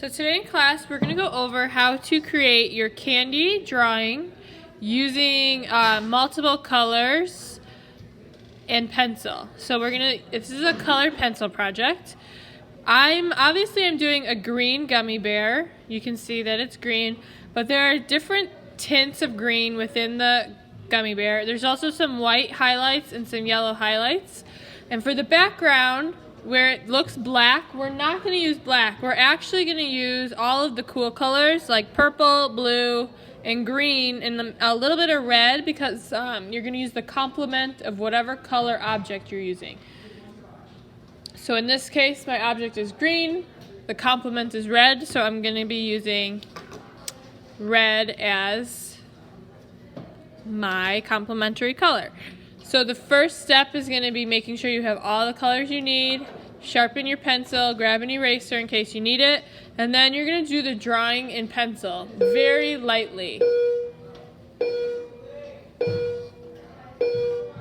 So today in class, we're going to go over how to create your candy drawing using multiple colors and pencil. So this is a colored pencil project. I'm doing a green gummy bear. You can see that it's green, but there are different tints of green within the gummy bear. There's also some white highlights and some yellow highlights. And for the background, where it looks black, we're not going to use black. We're actually going to use all of the cool colors like purple, blue, and green, and a little bit of red because you're going to use the complement of whatever color object you're using. So in this case, my object is green, the complement is red, so I'm going to be using red as my complementary color. So the first step is going to be making sure you have all the colors you need. Sharpen your pencil, grab an eraser in case you need it, and then you're going to do the drawing in pencil very lightly.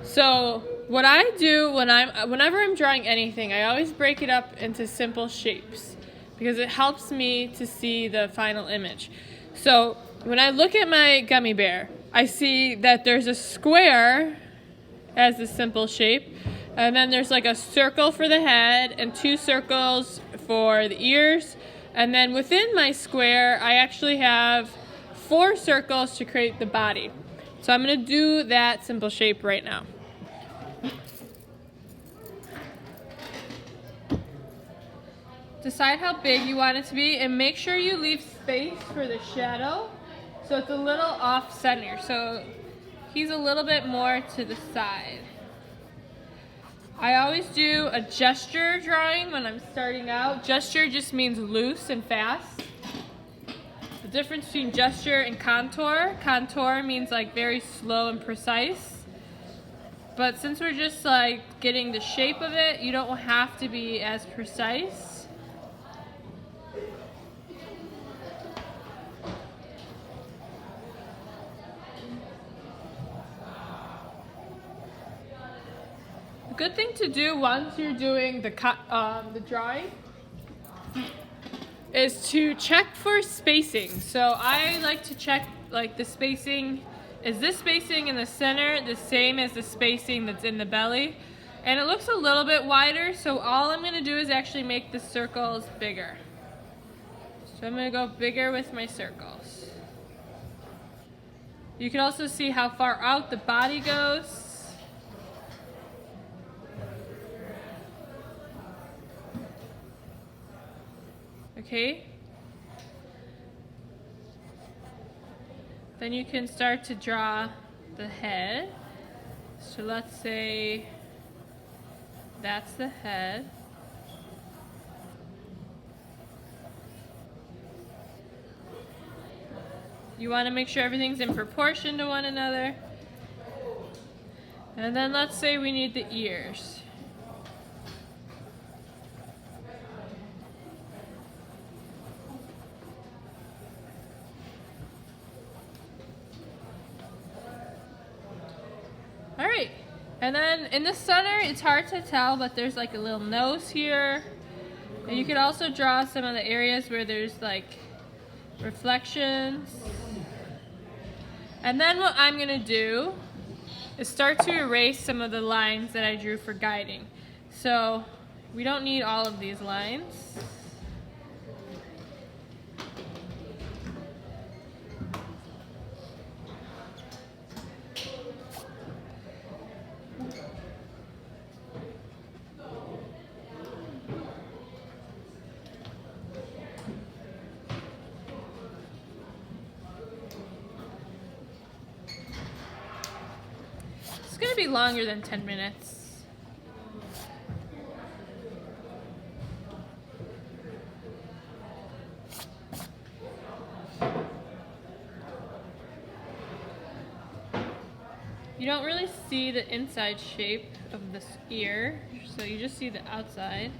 So what I do whenever I'm drawing anything, I always break it up into simple shapes because it helps me to see the final image. So when I look at my gummy bear, I see that there's a square as the simple shape, and then there's like a circle for the head and 2 circles for the ears, and then within my square I actually have 4 circles to create the body. So I'm going to do that simple shape right now. Decide how big you want it to be and make sure you leave space for the shadow so it's a little off center. So he's a little bit more to the side. I always do a gesture drawing when I'm starting out. Gesture just means loose and fast. The difference between gesture and contour. Contour means like very slow and precise. But since we're just like getting the shape of it, you don't have to be as precise. A good thing to do once you're doing the drawing is to check for spacing. So I like to check like the spacing. Is this spacing in the center the same as the spacing that's in the belly? And it looks a little bit wider, so all I'm going to do is actually make the circles bigger. So I'm going to go bigger with my circles. You can also see how far out the body goes. Okay, then you can start to draw the head. So let's say that's the head. You want to make sure everything's in proportion to one another. And then let's say we need the ears. Alright, and then in the center, it's hard to tell, but there's like a little nose here. And you could also draw some of the areas where there's like reflections. And then what I'm going to do is start to erase some of the lines that I drew for guiding. So we don't need all of these lines. It's going to be longer than 10 minutes. You don't really see the inside shape of this ear, so you just see the outside.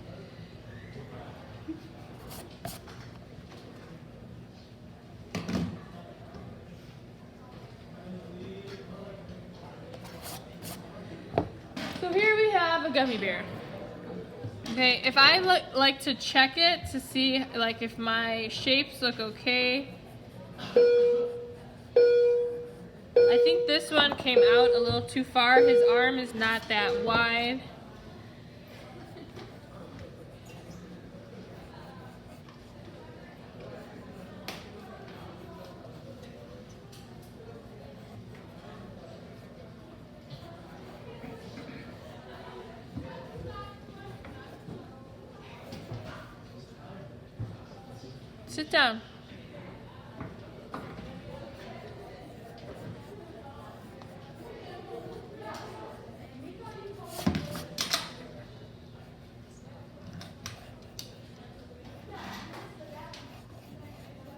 So here we have a gummy bear. Okay, if I like to check it to see like if my shapes look okay. I think this one came out a little too far. His arm is not that wide. Sit down.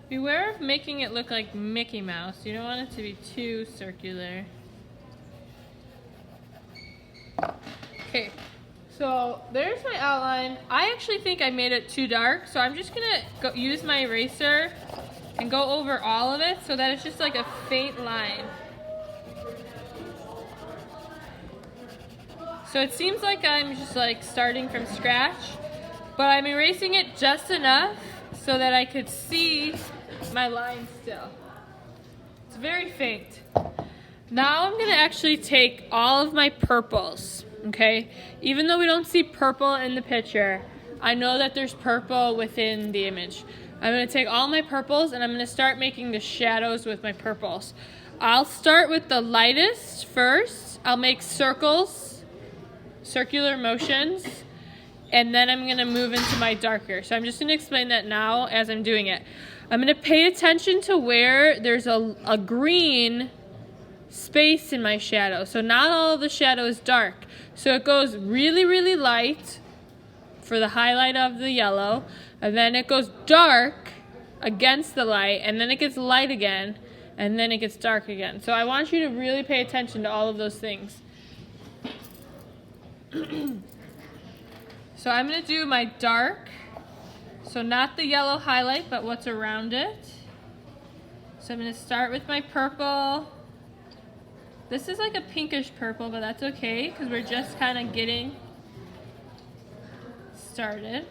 Beware of making it look like Mickey Mouse. You don't want it to be too circular. Okay, so there's my outline. I actually think I made it too dark, so I'm just gonna use my eraser and go over all of it so that it's just like a faint line. So it seems like I'm just like starting from scratch, but I'm erasing it just enough so that I could see my line still. It's very faint. Now I'm gonna actually take all of my purples, okay? Even though we don't see purple in the picture, I know that there's purple within the image. I'm gonna take all my purples and I'm gonna start making the shadows with my purples. I'll start with the lightest first. I'll make circles, circular motions, and then I'm gonna move into my darker. So I'm just gonna explain that now as I'm doing it. I'm gonna pay attention to where there's a green space in my shadow. So not all of the shadow is dark. So it goes really, really light for the highlight of the yellow, and then it goes dark against the light, and then it gets light again, and then it gets dark again. So I want you to really pay attention to all of those things. So I'm gonna do my dark. So not the yellow highlight, but what's around it. So I'm gonna start with my purple. This is like a pinkish purple, but that's okay because we're just kind of getting started.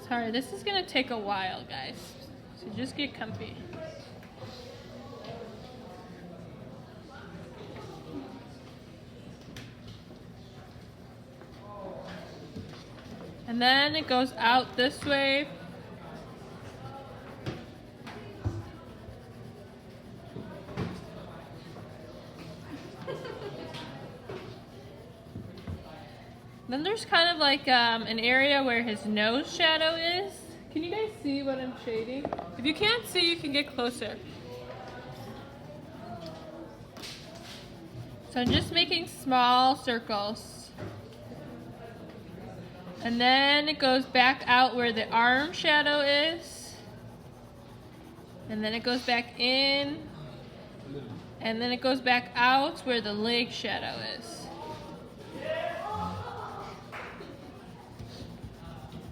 Sorry, this is gonna take a while, guys. So just get comfy. And then it goes out this way. Then there's kind of like an area where his nose shadow is. Can you guys see what I'm shading? If you can't see, you can get closer. So I'm just making small circles. And then it goes back out where the arm shadow is. And then it goes back in. And then it goes back out where the leg shadow is.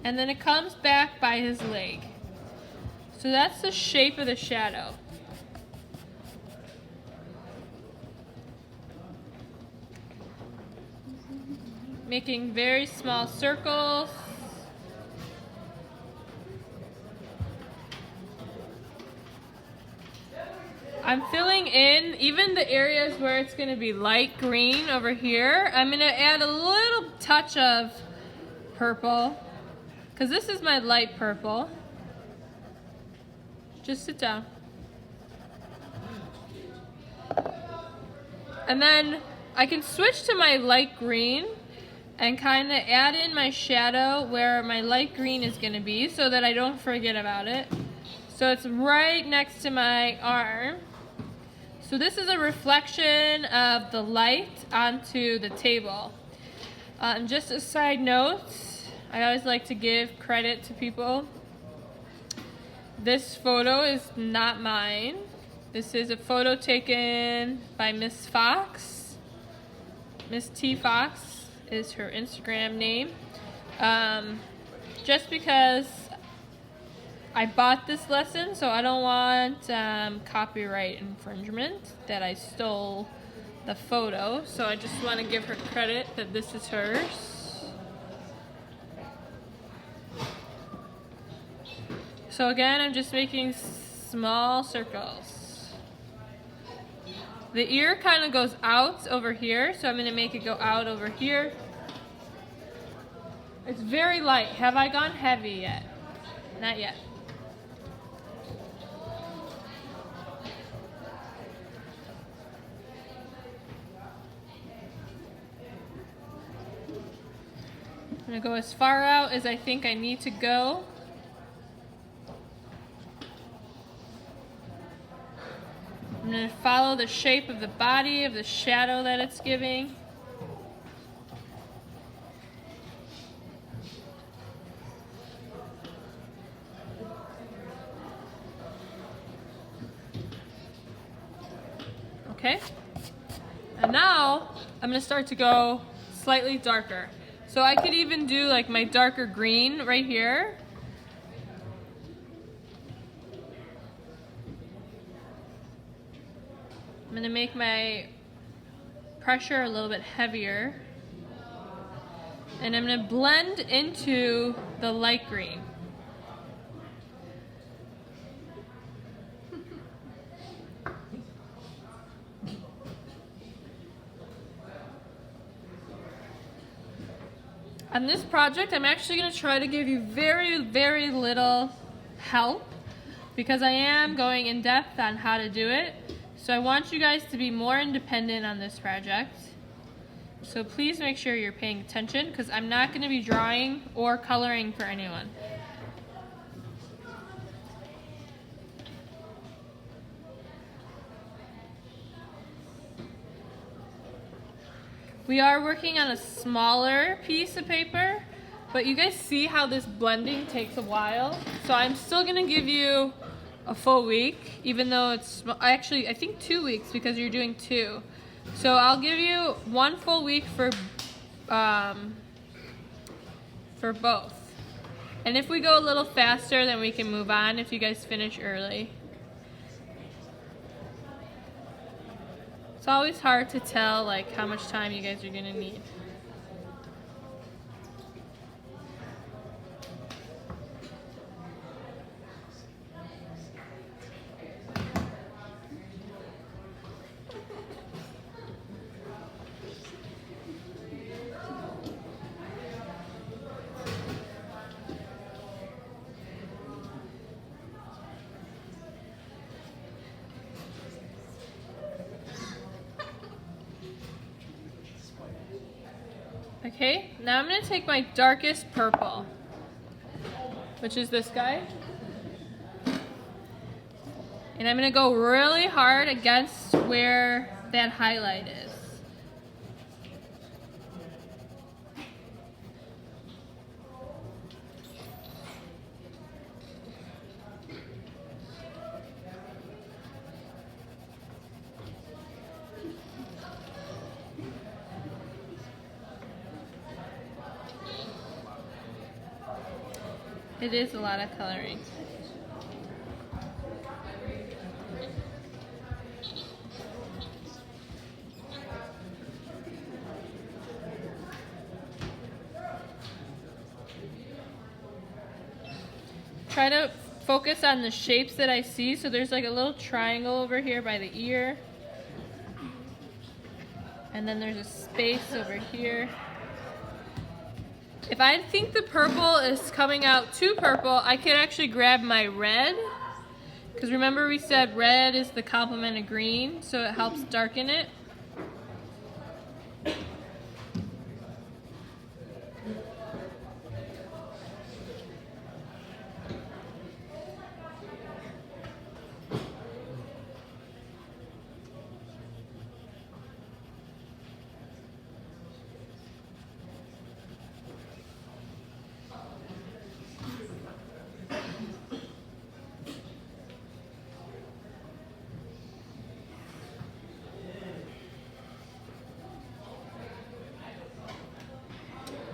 And then it comes back by his leg. So that's the shape of the shadow. Making very small circles. I'm filling in even the areas where it's going to be light green over here. I'm going to add a little touch of purple because this is my light purple. Just sit down. And then I can switch to my light green and kind of add in my shadow where my light green is going to be so that I don't forget about it. So it's right next to my arm. So this is a reflection of the light onto the table. Just a side note, I always like to give credit to people. This photo is not mine. This is a photo taken by Miss Fox. Miss T. Fox is her Instagram name. Just because I bought this lesson, so I don't want copyright infringement that I stole the photo, so I just want to give her credit that this is hers. So again, I'm just making small circles. The ear kind of goes out over here, so I'm going to make it go out over here. It's very light. Have I gone heavy yet? Not yet. I'm going to go as far out as I think I need to go. I'm going to follow the shape of the body, of the shadow that it's giving. Okay, and now I'm going to start to go slightly darker. So I could even do like my darker green right here. I'm going to make my pressure a little bit heavier. And I'm going to blend into the light green. On this project, I'm actually going to try to give you very, very little help because I am going in depth on how to do it. So I want you guys to be more independent on this project. So please make sure you're paying attention because I'm not going to be drawing or coloring for anyone. We are working on a smaller piece of paper, but you guys see how this blending takes a while. So I'm still gonna give you a full week, even though it's actually, I think 2 weeks because you're doing 2. So I'll give you 1 full week for both. And if we go a little faster, then we can move on if you guys finish early. It's always hard to tell like how much time you guys are gonna need. Okay, now I'm going to take my darkest purple, which is this guy, and I'm going to go really hard against where that highlight is. It is a lot of coloring. Try to focus on the shapes that I see. So there's like a little triangle over here by the ear. And then there's a space over here. If I think the purple is coming out too purple, I could actually grab my red. Because remember we said red is the complement of green, so it helps darken it.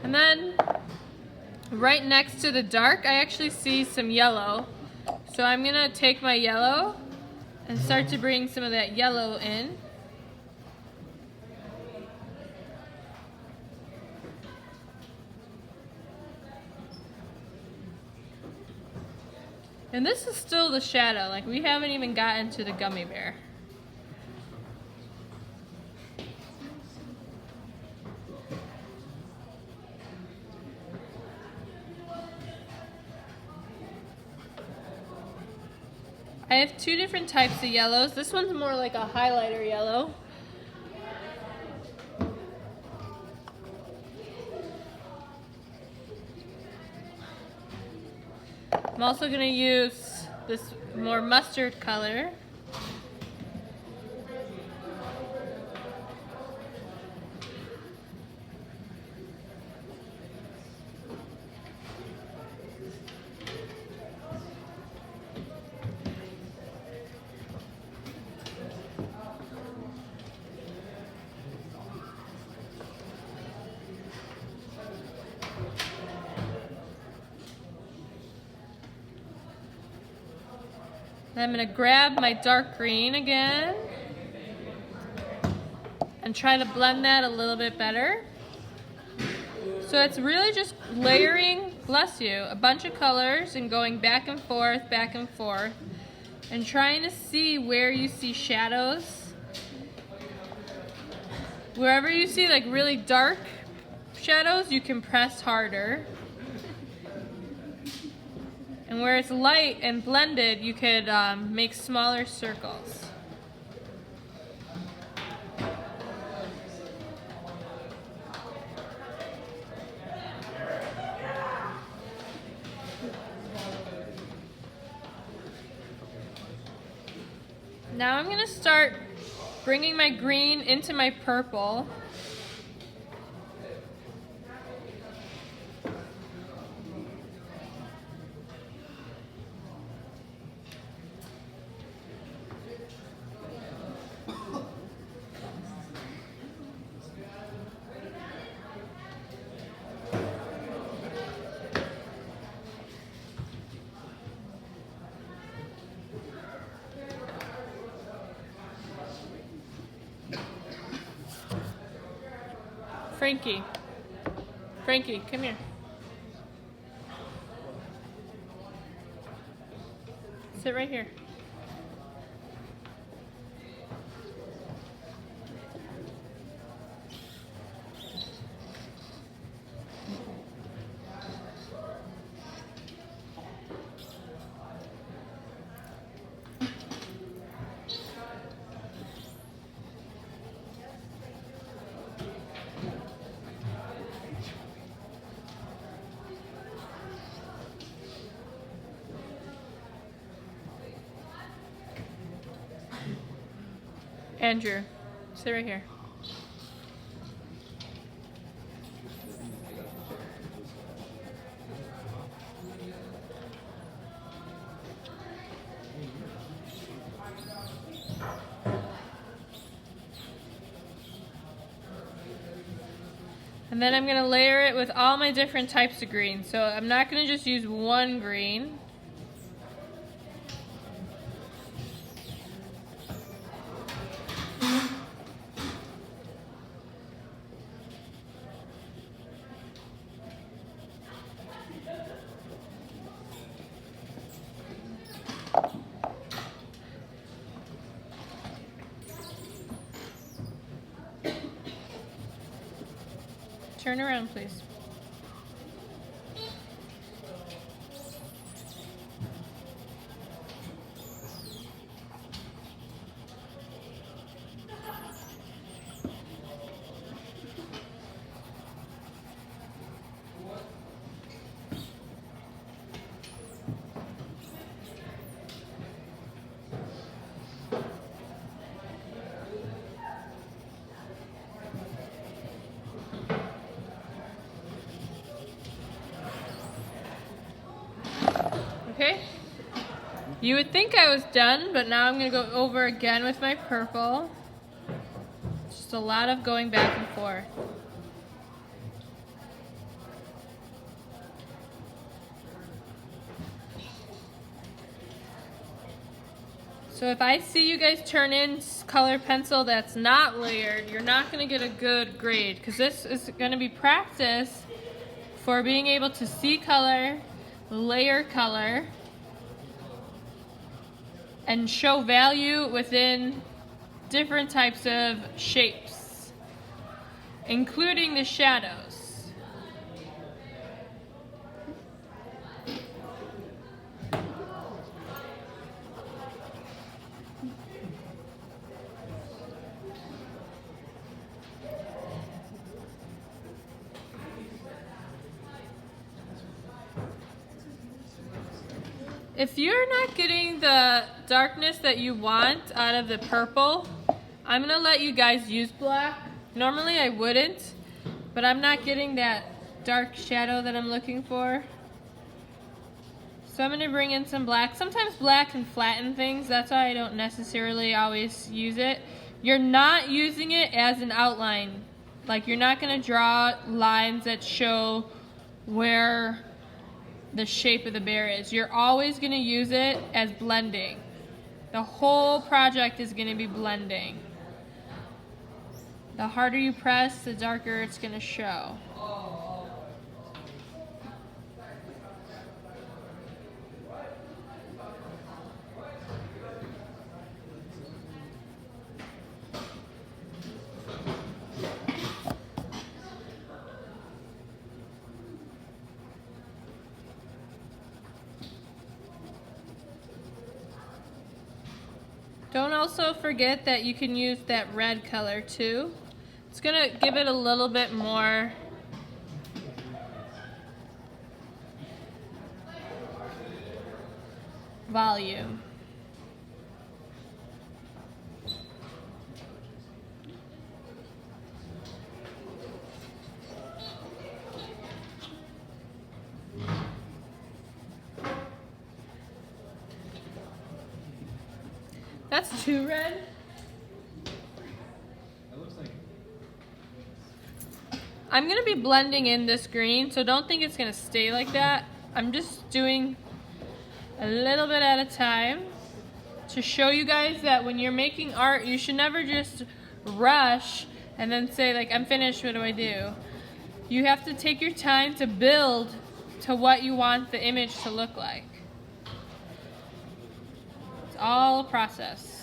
And then right next to the dark, I actually see some yellow. So I'm gonna take my yellow and start to bring some of that yellow in. And this is still the shadow, like we haven't even gotten to the gummy bear. I have two different types of yellows. This one's more like a highlighter yellow. I'm also going to use this more mustard color. I'm going to grab my dark green again and try to blend that a little bit better. So it's really just layering, bless you, a bunch of colors and going back and forth, and trying to see where you see shadows. Wherever you see like really dark shadows, you can press harder. And where it's light and blended, you could make smaller circles. Now I'm going to start bringing my green into my purple. Frankie, come here. Sit right here. Andrew, sit right here. And then I'm going to layer it with all my different types of green. So I'm not going to just use one green. Turn around, please. Okay, you would think I was done, but now I'm going to go over again with my purple. Just a lot of going back and forth. So if I see you guys turn in color pencil that's not layered, you're not going to get a good grade, because this is going to be practice for being able to see color, layer color, and show value within different types of shapes, including the shadows. If you're not getting the darkness that you want out of the purple, I'm gonna let you guys use black. Normally I wouldn't, but I'm not getting that dark shadow that I'm looking for. So I'm gonna bring in some black. Sometimes black can flatten things, that's why I don't necessarily always use it. You're not using it as an outline. Like, you're not gonna draw lines that show where the shape of the bear is. You're always going to use it as blending. The whole project is going to be blending. The harder you press, the darker it's going to show. Don't also forget that you can use that red color too. It's gonna give it a little bit more volume. That's too red. I'm gonna be blending in this green, so don't think it's gonna stay like that. I'm just doing a little bit at a time to show you guys that when you're making art, you should never just rush and then say, like, I'm finished, what do I do? You have to take your time to build to what you want the image to look like. It's all a process.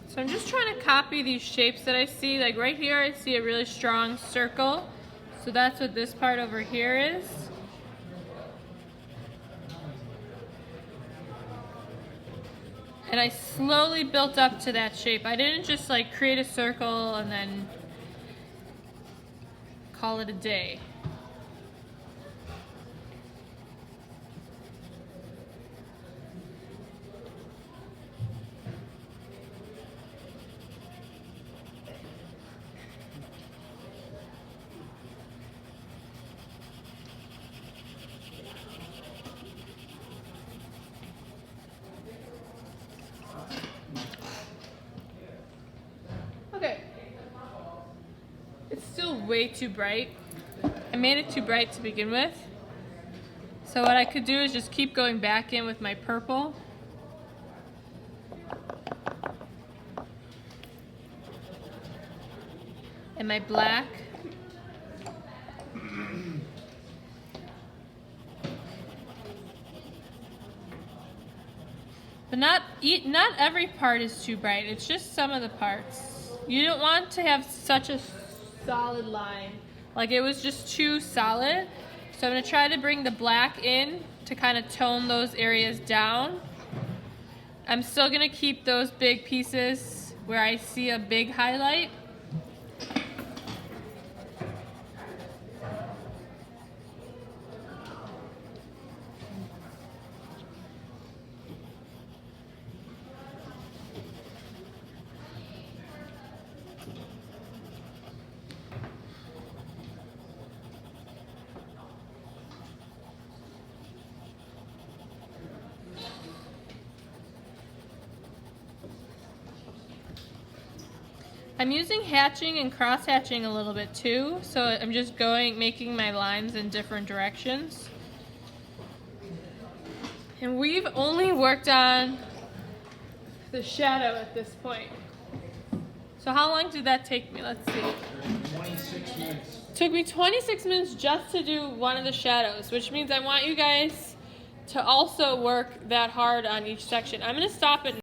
So I'm just trying to copy these shapes that I see. Like right here, I see a really strong circle. So that's what this part over here is. And I slowly built up to that shape. I didn't just like create a circle and then call it a day. way too bright. I made it too bright to begin with. So what I could do is just keep going back in with my purple. And my black. But not every part is too bright. It's just some of the parts. You don't want to have such a solid line. Like it was just too solid. So I'm going to try to bring the black in to kind of tone those areas down. I'm still going to keep those big pieces where I see a big highlight. I'm using hatching and cross hatching a little bit too, so I'm just making my lines in different directions. And we've only worked on the shadow at this point. So how long did that take me? Let's see. 26 minutes. It took me 26 minutes just to do one of the shadows, which means I want you guys to also work that hard on each section. I'm going to stop it